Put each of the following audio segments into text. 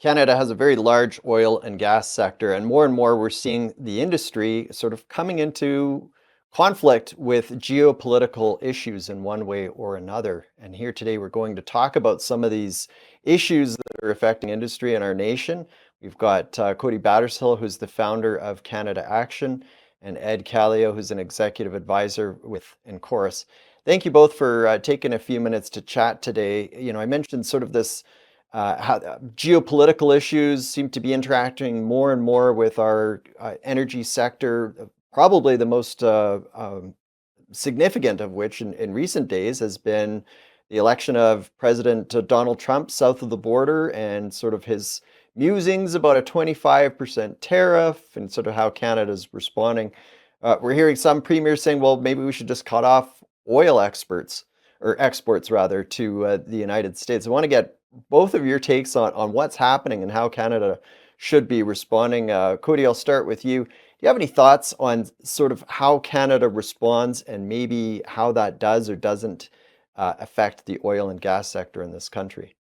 Canada has a very large oil and gas sector, and more we're seeing the industry sort of coming into conflict with geopolitical issues in one way or another. And here today, we're going to talk about some of these issues that are affecting industry in our nation. We've got Cody Battershill, who's the founder of Canadaaction, and Ed Kallio, who's an executive advisor with Incorry. Thank you both for taking a few minutes to chat today. I mentioned sort of this how geopolitical issues seem to be interacting more and more with our energy sector. Probably the most significant of which in recent days has been the election of President Donald Trump south of the border and sort of his musings about a 25% tariff and sort of how Canada's responding. We're hearing some premiers saying, well, maybe we should just cut off oil exports rather to the United States. I want to get both of your takes on what's happening and how Canada should be responding. Cody, I'll start with you. Do you have any thoughts on sort of how Canada responds and maybe how that does or doesn't affect the oil and gas sector in this country?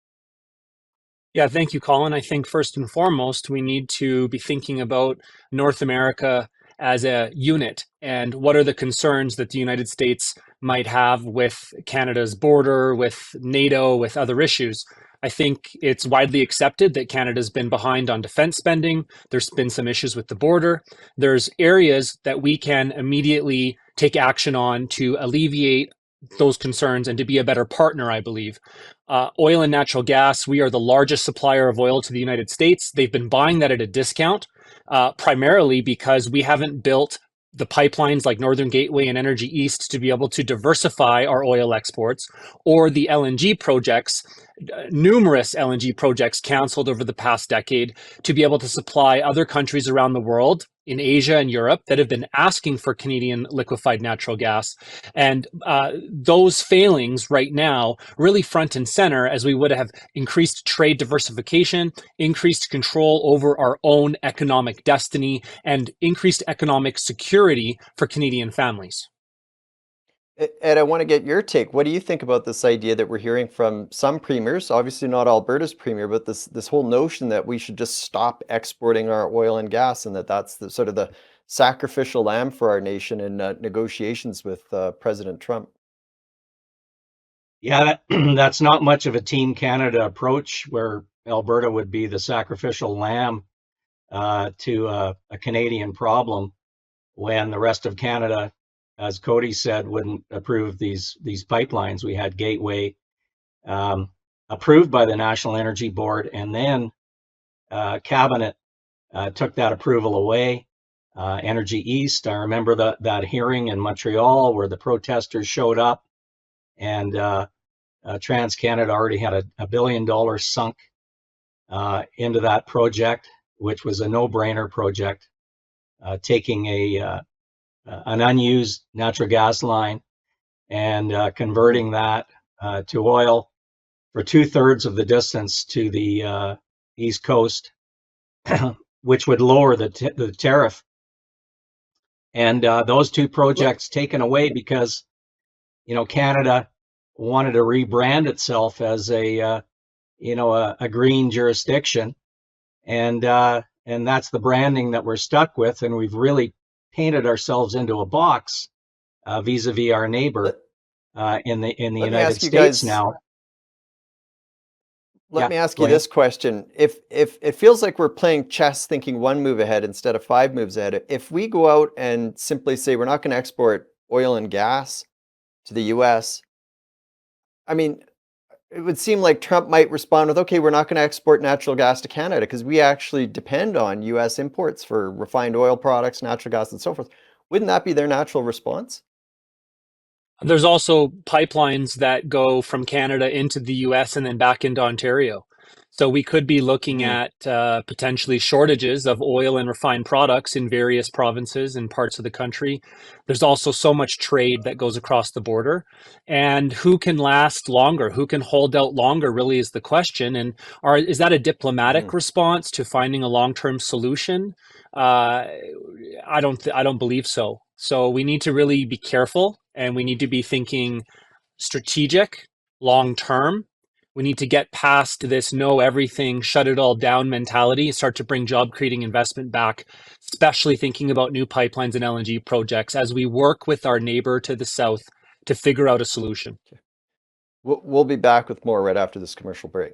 Yeah, thank you, Colin. I think first and foremost, we need to be thinking about North America as a unit and what are the concerns that the United States might have with Canada's border, with NATO, with other issues. I think it's widely accepted that Canada's been behind on defense spending. There's been some issues with the border. There's areas that we can immediately take action on to alleviate those concerns and to be a better partner, I believe. Oil and natural gas, we are the largest supplier of oil to the United States. They've been buying that at a discount, primarily because we haven't built the pipelines like Northern Gateway and Energy East to be able to diversify our oil exports, or the LNG projects, numerous LNG projects canceled over the past decade to be able to supply other countries around the world in Asia and Europe that have been asking for Canadian liquefied natural gas. And those failings right now really front and center as we would have increased trade diversification, increased control over our own economic destiny, and increased economic security for Canadian families. Ed, I want to get your take. What do you think about this idea that we're hearing from some premiers, obviously not Alberta's premier, but this whole notion that we should just stop exporting our oil and gas and that's the sort of the sacrificial lamb for our nation in negotiations with President Trump? Yeah, that's not much of a Team Canada approach where Alberta would be the sacrificial lamb to a Canadian problem when the rest of Canada, as Cody said, wouldn't approve these pipelines. We had Gateway approved by the National Energy Board, and then Cabinet took that approval away. Energy East, I remember that hearing in Montreal where the protesters showed up, and TransCanada already had a $1 billion sunk into that project, which was a no-brainer project, taking an unused natural gas line and converting that to oil for 2/3 of the distance to the East Coast, which would lower the tariff. And those two projects taken away because, Canada wanted to rebrand itself as a green jurisdiction. And that's the branding that we're stuck with. And we've really painted ourselves into a box vis-a-vis our neighbor in the United States now. Let me ask you this question. If it feels like we're playing chess thinking one move ahead instead of five moves ahead, if we go out and simply say we're not going to export oil and gas to the US, I mean, it would seem like Trump might respond with, okay, we're not going to export natural gas to Canada because we actually depend on US imports for refined oil products, natural gas, and so forth. Wouldn't that be their natural response? There's also pipelines that go from Canada into the US and then back into Ontario. So we could be looking at potentially shortages of oil and refined products in various provinces and parts of the country. There's also so much trade that goes across the border. And who can last longer? Who can hold out longer really is the question. And is that a diplomatic response to finding a long-term solution? I don't believe so. So we need to really be careful and we need to be thinking strategic, long term. We need to get past this know everything, shut it all down mentality, start to bring job creating investment back, especially thinking about new pipelines and LNG projects as we work with our neighbor to the south to figure out a solution. We'll be back with more right after this commercial break.